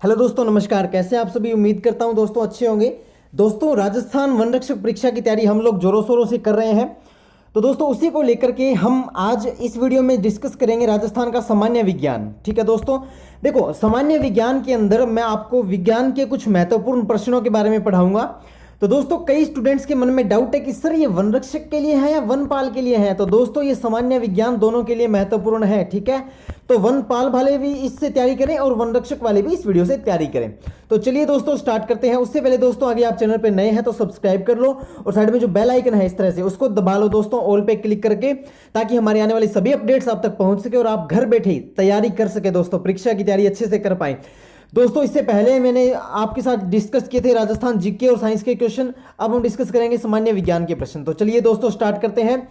Hello दोस्तों, नमस्कार। कैसे हैं आप सभी? उम्मीद करता हूं दोस्तों अच्छे होंगे। दोस्तों, राजस्थान वन रक्षक परीक्षा की तैयारी हम लोग जोरों शोरों से कर रहे हैं। तो दोस्तों, उसी को लेकर के हम आज इस वीडियो में डिस्कस करेंगे राजस्थान का सामान्य विज्ञान। ठीक है दोस्तों, देखो सामान्य विज्ञान के अंदर मैं आपको विज्ञान के कुछ महत्वपूर्ण प्रश्नों के बारे में पढ़ाऊंगा। तो दोस्तों, कई स्टूडेंट्स के मन में डाउट है कि सर ये वन रक्षक के लिए है या वनपाल के लिए है। तो दोस्तों, ये सामान्य विज्ञान दोनों के लिए महत्वपूर्ण है। ठीक है, तो वनपाल वाले भी इससे तैयारी करें और वन रक्षक वाले भी इस वीडियो से तैयारी करें। तो चलिए दोस्तों स्टार्ट करते हैं। उससे पहले दोस्तों, अगर आप चैनल पर नए हैं तो सब्सक्राइब कर लो और साइड में जो बेल आइकन है इस तरह से उसको दबा लो दोस्तों, ऑल पे क्लिक करके, ताकि हमारे आने वाली सभी अपडेट्स आप तक पहुंच सके और आप घर बैठे तैयारी कर सके दोस्तों, परीक्षा की तैयारी अच्छे से कर पाए। दोस्तों, इससे पहले मैंने आपके साथ डिस्कस किए थे राजस्थान जीके और साइंस के क्वेश्चन। अब हम डिस्कस करेंगे सामान्य विज्ञान के प्रश्न। तो चलिए दोस्तों स्टार्ट करते हैं।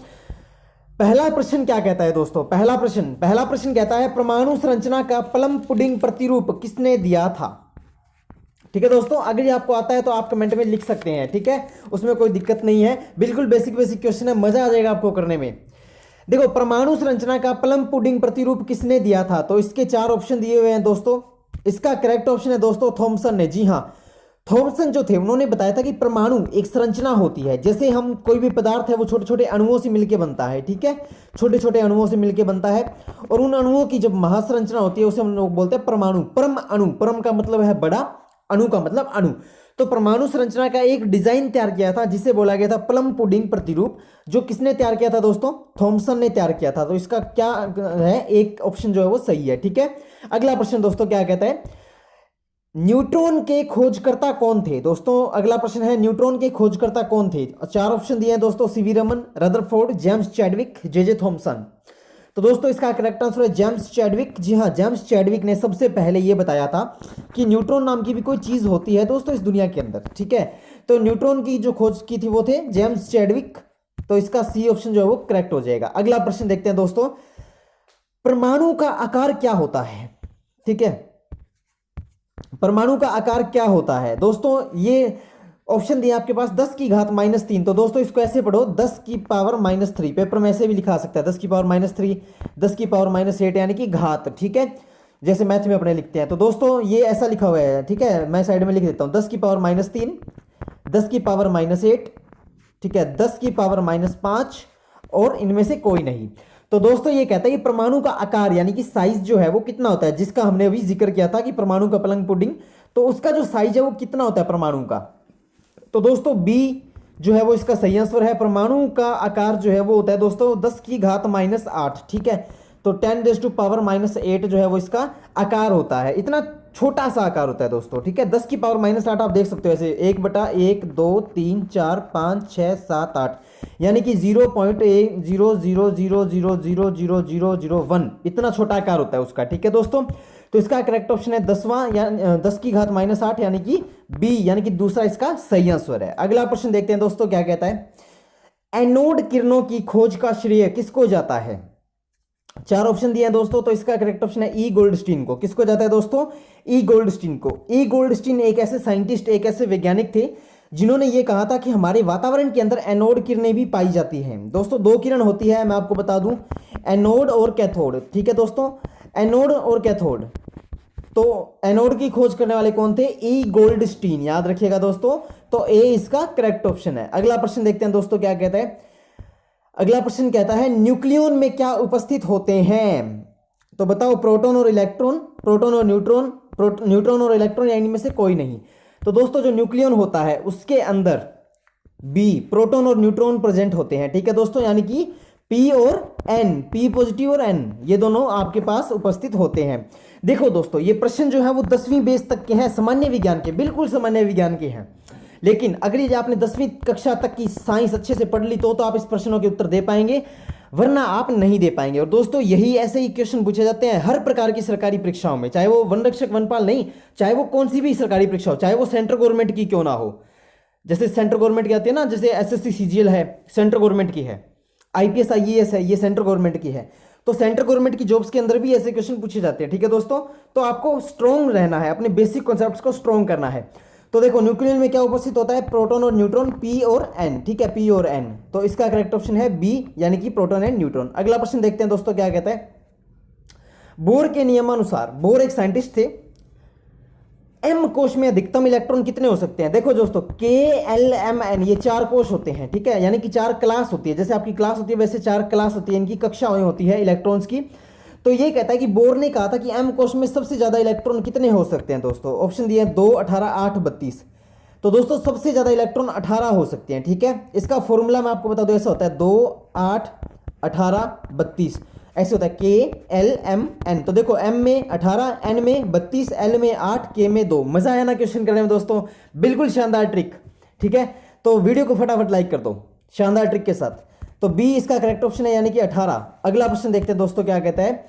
पहला प्रश्न क्या कहता है दोस्तों? पहला प्रश्न कहता है, परमाणु संरचना का प्लम पुडिंग प्रतिरूप किसने दिया था? ठीक है दोस्तों, अगर ये आपको आता है तो आप कमेंट में लिख सकते हैं। ठीक है, उसमें कोई दिक्कत नहीं है, बिल्कुल बेसिक क्वेश्चन है, मजा आ जाएगा आपको करने में। देखो, परमाणु संरचना का प्लम पुडिंग प्रतिरूप किसने दिया था? तो इसके चार ऑप्शन दिए हुए हैं दोस्तों। इसका करेक्ट ऑप्शन है दोस्तों थॉमसन ने। जी हाँ, थॉमसन जो थे उन्होंने बताया था कि परमाणु एक संरचना होती है। जैसे हम कोई भी पदार्थ है वो छोटे छोटे अणुओं से मिलकर बनता है। ठीक है, छोटे छोटे अणुओं से मिलकर बनता है और उन अणुओं की जब महासंरचना होती है उसे हम लोग बोलते हैं परमाणु। परम अणु, परम का मतलब है बड़ा, अणु का मतलब अणु। तो परमाणु संरचना का एक डिजाइन तैयार किया था जिसे बोला गया था प्लम पुडिंग प्रतिरूप। जो किसने तैयार किया था दोस्तों? थॉमसन ने तैयार किया था। तो इसका क्या है, एक ऑप्शन जो है वो सही है। ठीक है, अगला प्रश्न दोस्तों क्या कहता है, न्यूट्रॉन के खोजकर्ता कौन थे? दोस्तों, अगला प्रश्न है, न्यूट्रॉन के खोजकर्ता कौन थे? चार ऑप्शन दिए हैं दोस्तों, CV Raman, Rutherford, James Chadwick, J Thomson. तो दोस्तों, इसका करेक्ट आंसर है जेम्स चैडविक। जी हाँ, जेम्स चैडविक ने सबसे पहले यह बताया था कि न्यूट्रॉन नाम की भी कोई चीज होती है दोस्तों इस दुनिया के अंदर। ठीक है, तो न्यूट्रॉन की जो खोज की थी वो थे जेम्स चैडविक। तो इसका सी ऑप्शन जो है वो करेक्ट हो जाएगा। अगला प्रश्न देखते हैं दोस्तों, परमाणु का आकार क्या होता है? ठीक है, परमाणु का आकार क्या होता है दोस्तों? ये ऑप्शन दिया आपके पास 10 की घात -3। तो दोस्तों इसको ऐसे पढ़ो, 10 की पावर -3। पेपर में ऐसे भी लिखा सकता है 10 की पावर -3, 10 की पावर -8 यानी कि घात। ठीक है, जैसे मैथ में अपने लिखते हैं। तो दोस्तों ये ऐसा लिखा हुआ है। ठीक है, मैं साइड में लिख देता हूं, 10 की पावर -3, 10 की पावर -8, ठीक है, 10 की पावर -5 और इनमें से कोई नहीं। तो दोस्तों ये कहता है कि परमाणु का आकार यानी कि साइज जो है वो कितना होता है, जिसका हमने अभी जिक्र किया था कि परमाणु का प्लम पुडिंग, तो उसका जो साइज है वो कितना होता है परमाणु का? तो दोस्तों बी जो है वो इसका सही आंसर है। परमाणु का आकार जो है वो होता है दोस्तों 10 की घात -8। ठीक है, तो 10⁻⁻8 जो है वो इसका आकार होता है। इतना छोटा सा आकार होता है दोस्तों। ठीक है, 10 की पावर -8 आप देख सकते हो ऐसे 1/1 2 3 4 5 6 7 8 यानी कि 0.000000001 इतना छोटा आकार होता है उसका। ठीक है दोस्तों, तो इसका करेक्ट ऑप्शन है 10वां या 10 की घात -8 यानी कि बी, यानी कि दूसरा इसका सही आंसर है। अगला प्रश्न देखते हैं दोस्तों क्या कहता है, एनोड किरणों की खोज का श्रेय किसको जाता है? चार ऑप्शन दिए हैं दोस्तों। तो इसका करेक्ट ऑप्शन है ई गोल्डस्टीन को। किसको जाता है दोस्तों? ई गोल्डस्टीन को। ई गोल्डस्टीन एक ऐसे साइंटिस्ट, एक ऐसे वैज्ञानिक थे जिन्होंने ये कहा था कि हमारे वातावरण के अंदर एनोड किरणें भी पाई जाती हैं। दोस्तों दो किरण होती है, मैं आपको बता दूं, एनोड और कैथोड। ठीक है दोस्तों, एनोड और कैथोड। तो एनोड की खोज करने वाले कौन थे? ई गोल्डस्टीन, याद रखिएगा दोस्तों। तो ए इसका करेक्ट ऑप्शन है। अगला प्रश्न देखते हैं दोस्तों क्या कहता है। अगला प्रश्न कहता है, न्यूक्लियन में क्या उपस्थित होते हैं? तो बताओ, प्रोटॉन और इलेक्ट्रॉन, प्रोटॉन और न्यूट्रॉन, न्यूट्रॉन और इलेक्ट्रॉन या इनमें से कोई नहीं। तो दोस्तों जो न्यूक्लियन होता है उसके अंदर बी प्रोटॉन और न्यूट्रॉन प्रेजेंट होते हैं। ठीक है दोस्तों, यानी कि पी और एन, पी पॉजिटिव और एन, ये दोनों आपके पास उपस्थित होते हैं। देखो दोस्तों, ये प्रश्न जो है वो 10वीं बेस तक के हैं, सामान्य विज्ञान के, बिल्कुल सामान्य विज्ञान के हैं। लेकिन अगर ये आपने 10वीं कक्षा तक की साइंस अच्छे से पढ़ ली तो आप इस प्रश्नों के उत्तर दे पाएंगे, वरना आप नहीं दे पाएंगे। और दोस्तों यही ऐसे ही क्वेश्चन पूछे जाते हैं हर प्रकार की सरकारी परीक्षाओं में, चाहे वो वन रक्षक वनपाल नहीं, चाहे वो कौन सी भी सरकारी परीक्षा हो, चाहे वो सेंट्रल गवर्नमेंट की क्यों ना हो। जैसे सेंट्रल गवर्नमेंट की आती है ना, जैसे एसएससी सीजीएल है, सेंट्रल गवर्नमेंट की है, आईपीएस आईएएस है, ये सेंट्रल गवर्नमेंट की है। तो सेंट्रल गवर्नमेंट की जॉब्स के अंदर भी ऐसे क्वेश्चन पूछे जाते हैं। ठीक है दोस्तों, तो आपको स्ट्रॉन्ग रहना है, अपने बेसिक कॉन्सेप्ट्स को स्ट्रॉन्ग करना है। तो देखो, न्यूक्लियन में क्या उपस्थित होता है? प्रोटॉन और न्यूट्रॉन, पी और एन। ठीक है, पी और एन। तो इसका करेक्ट ऑप्शन है बी, यानी कि प्रोटॉन एंड न्यूट्रॉन। अगला प्रश्न देखते हैं दोस्तों क्या कहता है, बोर के नियमानुसार, बोर एक साइंटिस्ट थे, एम कोश में अधिकतम इलेक्ट्रॉन कितने हो सकते हैं? देखो दोस्तों, के एल एम एन ये 4 कोश होते हैं, ठीक है, यानी कि 4 क्लास होती है। जैसे आपकी क्लास होती है वैसे 4 क्लास होती है, इनकी कक्षाएं होती है इलेक्ट्रॉन्स की। तो ये कहता है कि बोर ने कहा था कि एम कोश में सबसे ज्यादा इलेक्ट्रॉन कितने हो सकते हैं दोस्तों? ऑप्शन दिए 2, 18, 8, 32। तो दोस्तों सबसे ज्यादा इलेक्ट्रॉन 18 हो सकते हैं, ठीक है। इसका फॉर्मूला मैं आपको बता दूं, ऐसा होता है 2, 8, 18, 32, ऐसे होता है के एल एम एन। तो देखो एम में 18, एन में 32, एल में 8, के में 2। मजा आया ना क्वेश्चन करने में दोस्तों? बिल्कुल शानदार ट्रिक, ठीक है। तो वीडियो को फटाफट लाइक कर दो शानदार ट्रिक के साथ। तो बी इसका करेक्ट ऑप्शन है, यानी कि 18। अगला प्रश्न देखते हैं दोस्तों क्या कहता है।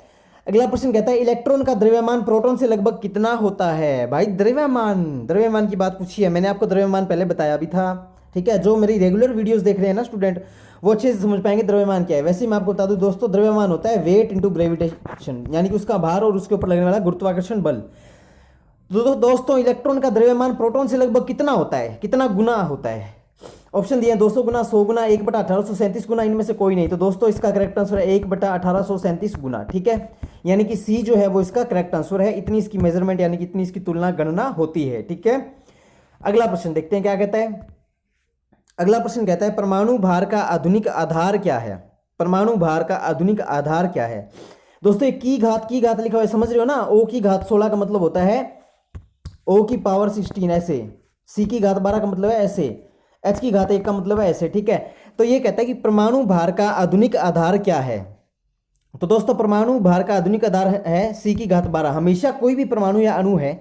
अगला प्रश्न कहता है इलेक्ट्रॉन का द्रव्यमान प्रोटॉन से लगभग कितना होता है? भाई द्रव्यमान की बात पूछी है, मैंने आपको द्रव्यमान पहले बताया भी था, ठीक है। जो मेरी रेगुलर वीडियोस देख रहे हैं ना स्टूडेंट, वो अच्छे से समझ पाएंगे द्रव्यमान क्या है। वैसे ही मैं आपको बता दूं दोस्तों, द्रव्यमान होता है वेट इंटू ग्रेविटेशन, यानी कि उसका भार और उसके ऊपर लगने वाला गुरुत्वाकर्षण बल। तो दोस्तों इलेक्ट्रॉन का द्रव्यमान प्रोटॉन से लगभग कितना होता है, कितना गुना होता है? ऑप्शन दिए 200 गुना, 100 गुना, 1/1837 गुना, इनमें से कोई नहीं। तो दोस्तों इसका करेक्ट आंसर है 1/1837 गुना, ठीक है। यानी कि सी जो है वो इसका करेक्ट आंसर है। इतनी इसकी मेजरमेंट यानी कि इतनी इसकी तुलना गणना होती है, ठीक है। अगला प्रश्न देखते हैं क्या कहता है। अगला प्रश्न कहता है परमाणु भार का आधुनिक आधार क्या है? परमाणु भार का आधुनिक आधार क्या है? दोस्तों की घात लिखा हुआ है, समझ रहे हो ना? ओ की घात 16 का मतलब होता है ओ की पावर 16 ऐसे, सी की घात 12 का मतलब है ऐसे, एच की घात 1 का मतलब है ऐसे, ठीक है। तो ये कहता है कि परमाणु भार का आधुनिक आधार क्या है? तो दोस्तों परमाणु भार का आधुनिक आधार है सी की घात 12। हमेशा कोई भी परमाणु या अणु है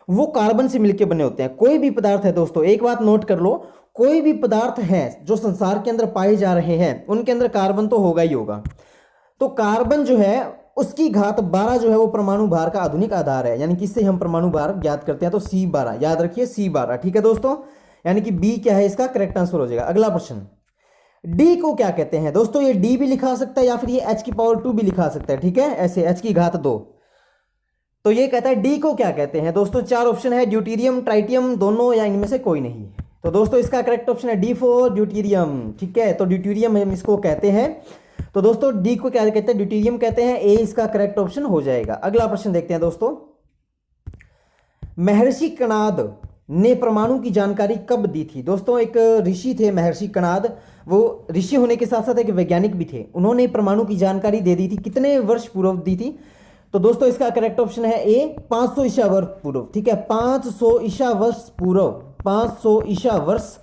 वो कार्बन से मिलकर बने होते हैं। कोई भी पदार्थ है दोस्तों, एक बात नोट कर लो, कोई भी पदार्थ है जो संसार के अंदर पाए जा रहे हैं उनके अंदर कार्बन तो होगा ही होगा। तो कार्बन जो है उसकी घात 12 जो है वो परमाणु भार का आधुनिक आधार है, यानी कि इससे हम परमाणु भार ज्ञात करते हैं। तो C12 याद रखिए, C12, ठीक है दोस्तों। यानी कि बी क्या है इसका करेक्ट आंसर हो जाएगा। अगला प्रश्न, डी को क्या कहते हैं? दोस्तों ये डी भी लिखा सकता है या फिर ये एच की पावर 2 भी लिखा सकता है, ठीक है, ऐसे एच की घात 2। तो ये कहता है डी को क्या कहते हैं? दोस्तों 4 ऑप्शन है, ड्यूटीरियम, ट्राइटियम, दोनों या इनमें से कोई नहीं। तो दोस्तों इसका करेक्ट ऑप्शन है डी फॉर ड्यूटीरियम, ठीक है। तो ड्यूटीरियम हम इसको कहते हैं। तो दोस्तों डी को क्या कहते हैं? ड्यूटीरियम कहते हैं। ए इसका करेक्ट ऑप्शन हो जाएगा। अगला प्रश्न देखते हैं दोस्तों, महर्षि कणाद ने परमाणु की जानकारी कब दी थी? दोस्तों एक ऋषि थे महर्षि कणाद, वो ऋषि होने के साथ साथ एक वैज्ञानिक भी थे। उन्होंने परमाणु की जानकारी दे दी थी, कितने वर्ष पूर्व दी थी? तो दोस्तों इसका करेक्ट ऑप्शन है ए, 500 ईसा वर्ष पूर्व, ठीक है। 500 ईसा वर्ष पूर्व, 500 ईसा वर्ष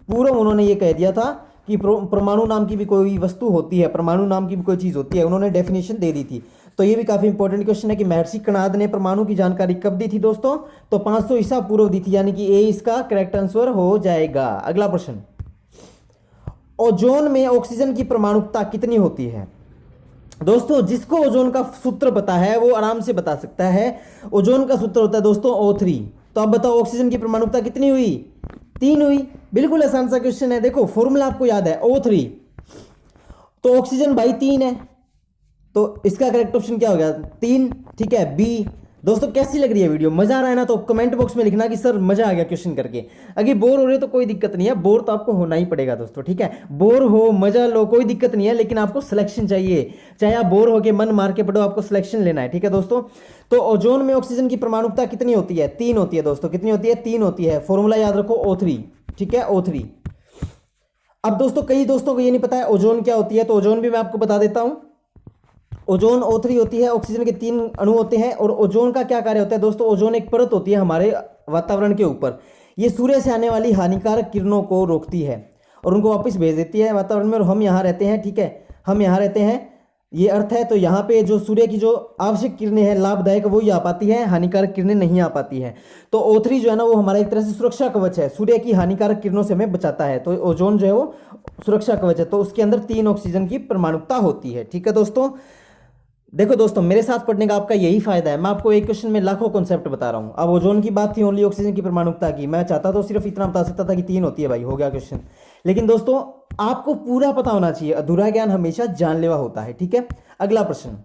पूर्व उन्होंने ये कह दिया था कि परमाणु नाम की भी कोई वस्तु होती है, परमाणु नाम की भी कोई चीज होती है, उन्होंने डेफिनेशन दे दी थी। तो ये भी काफी इंपॉर्टेंट क्वेश्चन है कि महर्षि कणाद ने परमाणु की जानकारी कब दी थी दोस्तों? तो 500 ईसा पूर्व दी थी, यानी कि ए इसका करेक्ट आंसर हो जाएगा। अगला प्रश्न, ओजोन में ऑक्सीजन की परमाणुकता कितनी होती है? दोस्तों जिसको ओजोन का सूत्र पता है वो आराम से बता सकता है। ओजोन का सूत्र होता है दोस्तों O3। तो अब बताओ ऑक्सीजन की परमाणुकता कितनी हुई? 3 हुई। बिल्कुल आसान सा क्वेश्चन है। देखो फॉर्मूला आपको याद है O3, तो ऑक्सीजन भाई 3 है, तो इसका करेक्ट ऑप्शन क्या हो गया? 3, ठीक है, बी। दोस्तों कैसी लग रही है वीडियो? मजा आ रहा है ना? तो कमेंट बॉक्स में लिखना कि सर मजा आ गया क्वेश्चन करके। अगर बोर हो रहे हो तो कोई दिक्कत नहीं है, बोर तो आपको होना ही पड़ेगा दोस्तों, ठीक है। बोर हो, मजा लो, कोई दिक्कत नहीं है, लेकिन आपको सिलेक्शन चाहिए। चाहे आप बोर होके मन मार के पढ़ो, आपको सिलेक्शन लेना है, ठीक है दोस्तों। तो ओजोन में ऑक्सीजन की परमाणुकता कितनी होती है? 3 होती है दोस्तों। कितनी होती है? 3 होती है। फॉर्मूला याद रखो O3, ठीक है, O3। अब दोस्तों कई दोस्तों को ये नहीं पता है ओजोन क्या होती है, तो ओजोन भी मैं आपको बता देता हूं। ओजोन O3 होती है, ऑक्सीजन के 3 अणु होते हैं। और ओजोन का क्या कार्य होता है दोस्तों? ओजोन एक परत होती है हमारे वातावरण के ऊपर, ये सूर्य से आने वाली हानिकारक किरणों को रोकती है और उनको वापस भेज देती है वातावरण में। और हम यहाँ रहते हैं, ठीक है, हम यहाँ रहते हैं, ये अर्थ है, तो यहाँ पे जो सूर्य की जो आवश्यक किरणें हैं लाभदायक, वो ही आ पाती है, हानिकारक किरणें नहीं आ पाती हैं। तो O3 जो है ना वो हमारा एक तरह से सुरक्षा कवच है, सूर्य की हानिकारक किरणों से हमें बचाता है। तो ओजोन जो है वो सुरक्षा कवच है, तो उसके अंदर 3 ऑक्सीजन की परमाणुकता होती है, ठीक है दोस्तों। देखो दोस्तों मेरे साथ पढ़ने का आपका यही फायदा है, मैं आपको एक क्वेश्चन में लाखों कॉन्सेप्ट बता रहा हूं। अब ओजोन की बात थी, ओनली ऑक्सीजन की परमाणुकता की, मैं चाहता तो सिर्फ इतना बता सकता था कि 3 होती है, भाई हो गया क्वेश्चन। लेकिन दोस्तों आपको पूरा पता होना चाहिए, अधूरा ज्ञान हमेशा जानलेवा होता है, ठीक है। अगला प्रश्न,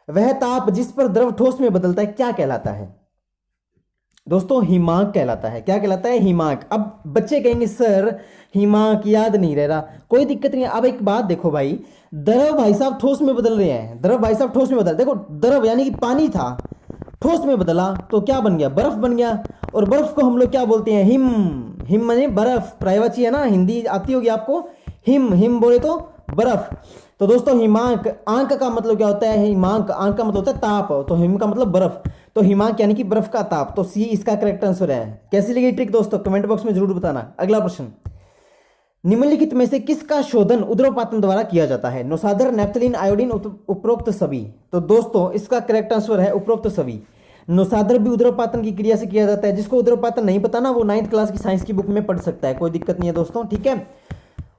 वह ताप जिस पर द्रव ठोस में बदलता है क्या कहलाता है? दोस्तों हिमांक कहलाता है। क्या कहलाता है? हिमांक। अब बच्चे कहेंगे सर हिमांक याद नहीं रह रहा, कोई दिक्कत नहीं है। अब एक बात देखो भाई, द्रव भाई साहब ठोस में बदल रहे हैं, द्रव भाई साहब ठोस में बदल, देखो द्रव यानी कि पानी था, ठोस में बदला तो क्या बन गया, बर्फ बन गया। और बर्फ को हम लोग क्या बोलते हैं, हिम। हिम माने बर्फ, प्रायवाची है ना, हिंदी आती होगी आपको। हिम, हिम बोले तो बर्फ। तो दोस्तों हिमांक, आंक का मतलब क्या होता है, हिमांक, आंक का मतलब होता है ताप, तो हिम का मतलब बर्फ, तो हिमांक यानी कि बर्फ का ताप। तो सी इसका करेक्ट आंसर है। कैसी लगी ट्रिक दोस्तों, कमेंट बॉक्स में जरूर बताना। अगला प्रश्न, निम्नलिखित में से किसका शोधन उदरोपातन द्वारा किया जाता है, नोसादर, नैप्थलीन, आयोडीन, उपरोक्त सभी। तो दोस्तों इसका करेक्ट आंसर है उपरोक्त सभी। नोसादर भी उदरोपातन की क्रिया से किया जाता है। जिसको उदरोपातन नहीं पता ना, वो 9th क्लास की साइंस की बुक में पढ़ सकता है, कोई दिक्कत नहीं है दोस्तों, ठीक है।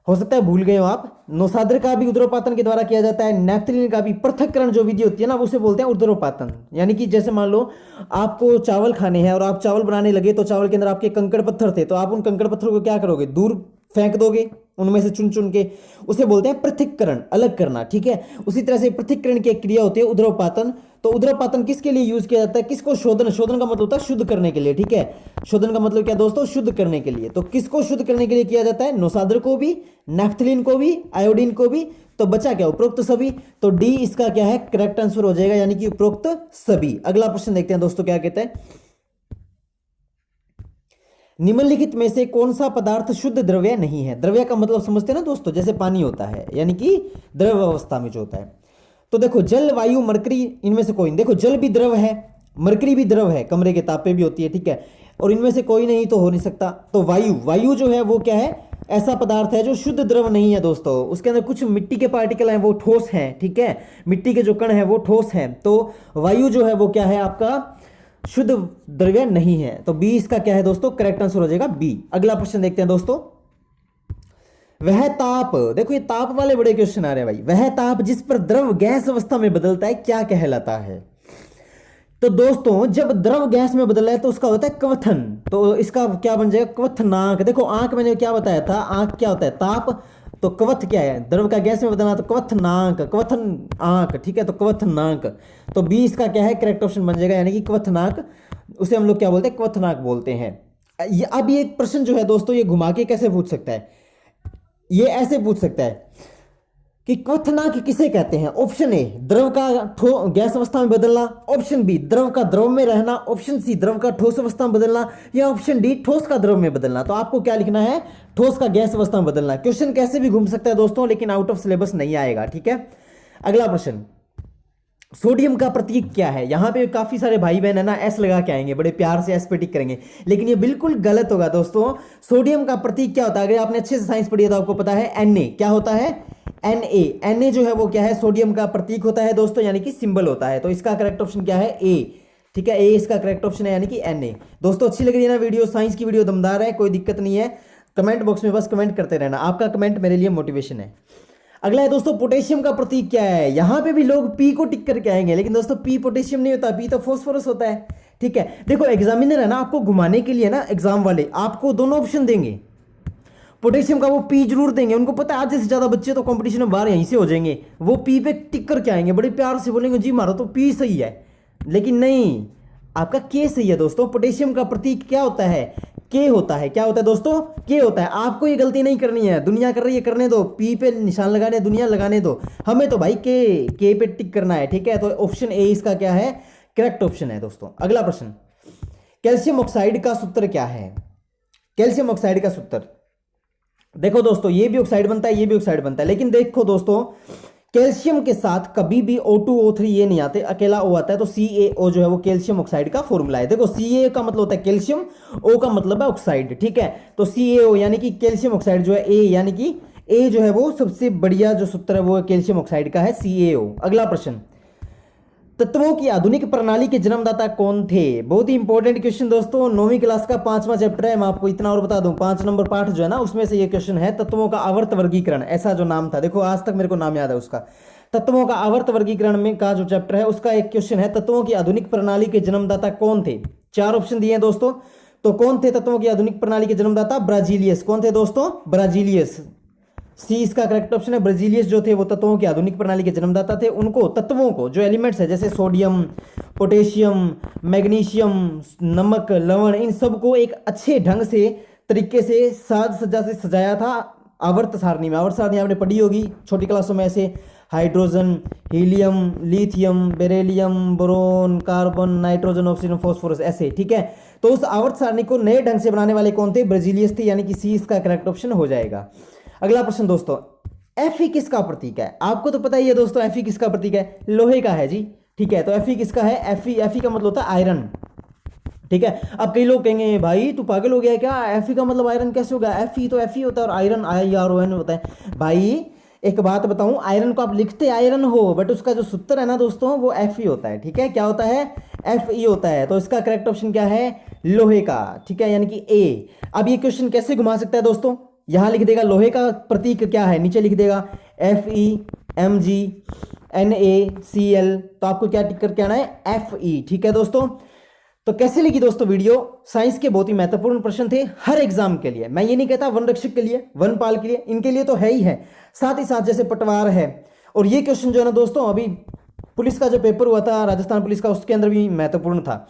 हो सकता है भूल गए हो आप। नोसादर का भी उदरोपातन के द्वारा किया जाता है। नैप्थलीन का भी, पृथक्करण जो विधि होती है ना, उसे बोलते हैं उदरोपातन। यानी कि जैसे मान लो आपको चावल खाने हैं और आप चावल बनाने लगे, तो चावल के अंदर आपके कंकड़ पत्थर थे, तो आप उन कंकड़ पत्थरों को क्या करोगे, दूर फेंक दोगे, उनमें से चुन चुन के। उसे बोलते हैं पृथक्करण, अलग करना, ठीक है। उसी तरह से पृथक्करण की एक क्रिया होती है उदरोपातन। तो उदरोपातन किसके लिए यूज किया जाता है, किसको, शोधन, शोधन का मतलब होता है शुद्ध करने के लिए, ठीक है। शोधन का मतलब क्या दोस्तों, शुद्ध करने के लिए। तो किसको शुद्ध करने के लिए किया जाता है, नोसादर को भी, नैप्थलीन को भी, आयोडीन को भी। तो बचा क्या, उपरोक्त सभी। तो डी इसका क्या है, करेक्ट आंसर हो जाएगा, यानी कि उपरोक्त सभी। अगला प्रश्न देखते हैं दोस्तों क्या कहते हैं, निम्नलिखित में से कौन सा पदार्थ शुद्ध द्रव्य नहीं है। द्रव्य का मतलब समझते हैं ना दोस्तों, जैसे पानी होता है, यानी कि द्रव अवस्था में जो होता है। तो देखो जल, वायु, मरकरी, इनमें से कोई नहीं। देखो जल भी द्रव है, मरकरी भी द्रव है, कमरे के ताप पे भी होती है, ठीक है। और इनमें से कोई नहीं तो हो नहीं सकता। तो वायु, वायु जो है वो क्या है, ऐसा पदार्थ है जो शुद्ध द्रव नहीं है दोस्तों। उसके अंदर कुछ मिट्टी के पार्टिकल हैं, वो ठोस हैं, ठीक है। मिट्टी के जो कण हैं वो ठोस हैं। तो वायु जो है वो क्या है, आपका शुद्ध द्रव्य नहीं है। तो बी इसका क्या है दोस्तों, करेक्ट आंसर हो जाएगा बी। अगला प्रश्न देखते हैं दोस्तों, वह ताप, देखो ये ताप वाले बड़े क्वेश्चन आ रहे हैं भाई। वह ताप जिस पर द्रव गैस अवस्था में बदलता है क्या कहलाता है। तो दोस्तों जब द्रव गैस में बदल रहा है तो उसका होता है क्वथन। तो इसका क्या बन जाएगा, क्वथनांक। देखो आंक मैंने क्या बताया था, आंक क्या होता है, ताप। तो क्वथ क्या है, द्रव का गैस में बदलना, तो क्वथनांक, क्वथन आंक, ठीक है। तो क्वथनांक, तो बी इसका क्या है, करेक्ट ऑप्शन बन जाएगा, यानी कि क्वथनांक। उसे हम लोग क्या बोलते हैं, क्वथनांक बोलते हैं। अब ये प्रश्न जो है दोस्तों, ये घुमा के कैसे पूछ सकता है, ये ऐसे पूछ सकता है कि क्वथनांक किसे कहते हैं। ऑप्शन ए, द्रव का गैस अवस्था में बदलना। ऑप्शन बी, द्रव का द्रव में रहना। ऑप्शन सी, द्रव का ठोस अवस्था में बदलना। या ऑप्शन डी, ठोस का द्रव में बदलना। तो आपको क्या लिखना है, ठोस का गैस अवस्था में बदलना। क्वेश्चन कैसे भी घूम सकता है दोस्तों, लेकिन आउट ऑफ सिलेबस नहीं आएगा, ठीक है। अगला प्रश्न, सोडियम का प्रतीक क्या है। यहां पे काफी सारे भाई बहन है ना, एस लगा के आएंगे, बड़े प्यार से एस पे टिक करेंगे, लेकिन ये बिल्कुल गलत होगा दोस्तों। सोडियम का प्रतीक क्या होता है, अगर आपने अच्छे से साइंस पढ़ी है तो आपको पता है, Na क्या होता है, Na जो है वो क्या है, सोडियम का प्रतीक होता है दोस्तों, यानी कि सिंबल होता है। तो इसका करेक्ट ऑप्शन क्या है, ए, ठीक है। ए इसका करेक्ट ऑप्शन है, यानी कि Na। दोस्तों अच्छी लग रही है ना वीडियो, साइंस की वीडियो दमदार है, कोई दिक्कत नहीं है। कमेंट बॉक्स में बस कमेंट करते रहना, आपका कमेंट मेरे लिए मोटिवेशन है। अगला है दोस्तों, पोटेशियम का प्रतीक क्या है। यहां पे भी लोग पी को टिक करके आएंगे, लेकिन दोस्तों पी पोटेशियम नहीं होता, पी तो फास्फोरस होता है, ठीक है। देखो एग्जामिनर है ना, आपको घुमाने के लिए ना, एग्जाम वाले आपको दोनों ऑप्शन देंगे। पोटेशियम का वो पी जरूर देंगे, उनको पता है आधे से ज्यादा बच्चे तो कंपटीशन में बाहर यहीं से हो जाएंगे, वो पी पे टिक करके आएंगे, बड़े प्यार से बोलेंगे जी मारो तो पी सही है, लेकिन नहीं, आपका के सही है दोस्तों। पोटेशियम का प्रतीक क्या होता है, के होता है। क्या होता है दोस्तों, के होता है। आपको ये गलती नहीं करनी है, दुनिया कर रही है, करने दो, पी पे निशान लगाने, दुनिया लगाने दो, हमें तो भाई के पे टिक करना है, ठीक है। तो ऑप्शन ए इसका क्या है, करेक्ट ऑप्शन है दोस्तों। अगला प्रश्न, कैल्शियम ऑक्साइड का सूत्र क्या है। कैल्शियम ऑक्साइड का सूत्र, देखो दोस्तों ये भी ऑक्साइड बनता है, ये भी ऑक्साइड बनता है, लेकिन देखो दोस्तों कैल्शियम के साथ कभी भी O2 O3 ये नहीं आते, अकेला O आता है। तो CaO जो है वो कैल्शियम ऑक्साइड का फॉर्मूला है। देखो Ca का मतलब होता है कैल्शियम, O का मतलब है ऑक्साइड, ठीक है। तो CaO यानी कि कैल्शियम ऑक्साइड जो है, A यानी कि A जो है वो सबसे बढ़िया जो सूत्र है वो कैल्शियम ऑक्साइड का है, CaO। अगला प्रश्न, तत्वों की आधुनिक प्रणाली के जन्मदाता कौन थे। बहुत ही इंपॉर्टेंट क्वेश्चन दोस्तों, 9वीं क्लास का 5वां चैप्टर है। मैं आपको इतना और बता दूं, 5 नंबर पाठ जो है ना, उसमें से ये क्वेश्चन है, तत्वों का आवर्त वर्गीकरण, ऐसा जो नाम था, देखो आज तक मेरे को नाम याद है उसका। तत्वों का आवर्त वर्गीकरण में का जो चैप्टर है उसका एक क्वेश्चन है, तत्वों की आधुनिक प्रणाली के जन्मदाता कौन थे। 4 ऑप्शन दिए हैं दोस्तों। तो कौन थे तत्वों की आधुनिक प्रणाली के जन्मदाता, ब्राजीलियस। कौन थे दोस्तों, ब्राजीलियस। सी इसका करेक्ट ऑप्शन है। ब्राजीलियस जो थे वो तत्वों की आधुनिक प्रणाली के जन्मदाता थे। उनको तत्वों को, जो एलिमेंट्स है जैसे सोडियम, पोटेशियम, मैग्नीशियम, नमक, लवण, इन सबको एक अच्छे ढंग से तरीके से साज सज्जा से सजाया था आवर्त सारणी में। आवर्त सारणी आपने पढ़ी होगी छोटी क्लासों में, ऐसे hydrogen, helium, lithium, beryllium, boron, carbon, nitrogen, oxygen, phosphorus, ऐसे, ठीक है। तो उस आवर्त सारणी को नए ढंग से बनाने वाले कौन थे? ब्रजीलियस थे, यानी कि सी इसका करेक्ट ऑप्शन हो जाएगा। अगला प्रश्न दोस्तों, Fe किसका प्रतीक है? आपको तो पता ही है दोस्तों, Fe किसका प्रतीक है? लोहे का है जी, ठीक है। तो Fe किसका है? Fe का मतलब होता है आयरन, ठीक है। अब कई लोग कहेंगे भाई तू पागल हो गया है क्या, Fe का मतलब आयरन कैसे होगा? Fe तो Fe होता है और आयरन IRON होता है। भाई एक बात बताऊं, आयरन को आप लिखते आयरन हो, बट उसका जो सूत्र है ना दोस्तों वो Fe होता है, ठीक है। क्या होता है? Fe होता है। तो इसका करेक्ट ऑप्शन क्या है? लोहे का, ठीक है, यानी कि ए। अब ये क्वेश्चन कैसे घुमा सकता है दोस्तों? यहां लिख देगा लोहे का प्रतीक क्या है, नीचे लिख देगा FeMgNaCl, तो आपको क्या टिक करके आना है? Fe, ठीक है दोस्तों। तो कैसे लगी दोस्तों वीडियो? साइंस के बहुत ही महत्वपूर्ण प्रश्न थे हर एग्जाम के लिए। मैं ये नहीं कहता वन रक्षक के लिए, वनपाल के लिए, इनके लिए तो है ही है, साथ ही साथ जैसे पटवार है। और ये क्वेश्चन जो है ना दोस्तों, अभी पुलिस का जो पेपर हुआ था राजस्थान पुलिस का, उसके अंदर भी महत्वपूर्ण था।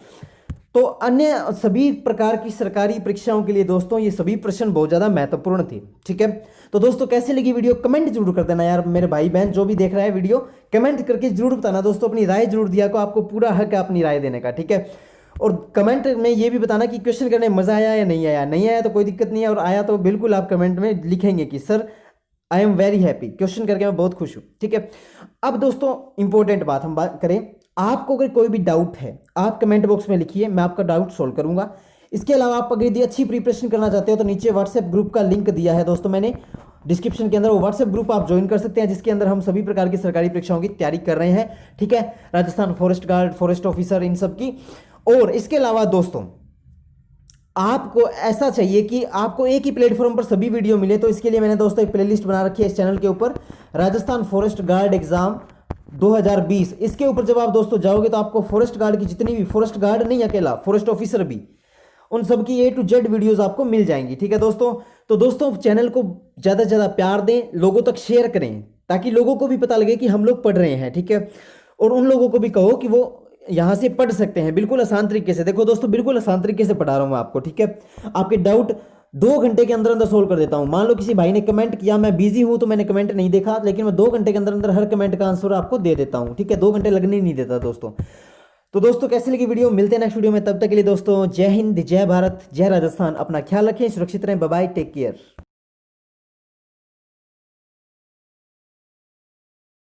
तो अन्य सभी प्रकार की सरकारी परीक्षाओं के लिए दोस्तों ये सभी प्रश्न बहुत ज्यादा महत्वपूर्ण थे, ठीक है। तो दोस्तों कैसे लगी वीडियो कमेंट जरूर कर देना यार, मेरे भाई बहन जो भी देख रहा है वीडियो, कमेंट करके जरूर बताना दोस्तों, अपनी राय जरूर दिया को, आपको पूरा हक है अपनी राय देने का, ठीक है। और कमेंट में ये भी बताना कि क्वेश्चन करने में मजा आया या नहीं आया। नहीं आया तो कोई दिक्कत नहीं है, और आया तो बिल्कुल आप कमेंट में लिखेंगे कि sir I am very happy, question करके मैं बहुत खुश हूं, ठीक है। अब दोस्तों इंपॉर्टेंट बात हम बात करें, आपको अगर कोई भी डाउट है आप कमेंट बॉक्स में लिखिए, मैं आपका डाउट सोल्व करूंगा। इसके अलावा आप अगर यदि अच्छी प्रिपरेशन करना चाहते हो तो नीचे व्हाट्सएप ग्रुप का लिंक दिया है दोस्तों मैंने डिस्क्रिप्शन के अंदर, वो व्हाट्सएप ग्रुप आप ज्वाइन कर सकते हैं, जिसके अंदर हम सभी प्रकार की सरकारी परीक्षाओं की तैयारी कर रहे हैं, ठीक है। Rajasthan forest guard, forest officer, इन सब की। और इसके अलावा दोस्तों आपको ऐसा चाहिए कि आपको एक ही प्लेटफॉर्म पर सभी वीडियो मिले, तो इसके लिए मैंने दोस्तों एक प्लेलिस्ट बना रखी है इस चैनल के ऊपर, राजस्थान फॉरेस्ट गार्ड एग्जाम 2020। इसके ऊपर जब आप दोस्तों जाओगे तो आपको फॉरेस्ट गार्ड की जितनी भी, फॉरेस्ट गार्ड नहीं अकेला, फॉरेस्ट ऑफिसर भी, उन सब की A to Z वीडियोस आपको मिल जाएंगी, ठीक है दोस्तों। तो दोस्तों चैनल को ज्यादा से ज्यादा प्यार दें, लोगों तक शेयर करें, ताकि लोगों को भी पता लगे कि हम लोग पढ़ रहे हैं, ठीक है। और उन लोगों को भी कहो कि वो यहां से पढ़ सकते हैं बिल्कुल आसान तरीके से। देखो दोस्तों बिल्कुल आसान तरीके से पढ़ा रहा हूं आपको, ठीक है। आपके डाउट 2 घंटे के अंदर अंदर सोल्व कर देता हूं। मान लो किसी भाई ने कमेंट किया, मैं बिजी हूं तो मैंने कमेंट नहीं देखा, लेकिन मैं 2 घंटे के अंदर अंदर हर कमेंट का आंसर आपको दे देता हूं, ठीक है। 2 घंटे लगने ही नहीं देता दोस्तों। तो दोस्तों कैसी लगी वीडियो? मिलते हैं नेक्स्ट वीडियो में, तब तक के लिए दोस्तों जय हिंद, जय भारत, जय राजस्थान। अपना ख्याल रखें, सुरक्षित रहें, बाय बाय, टेक केयर।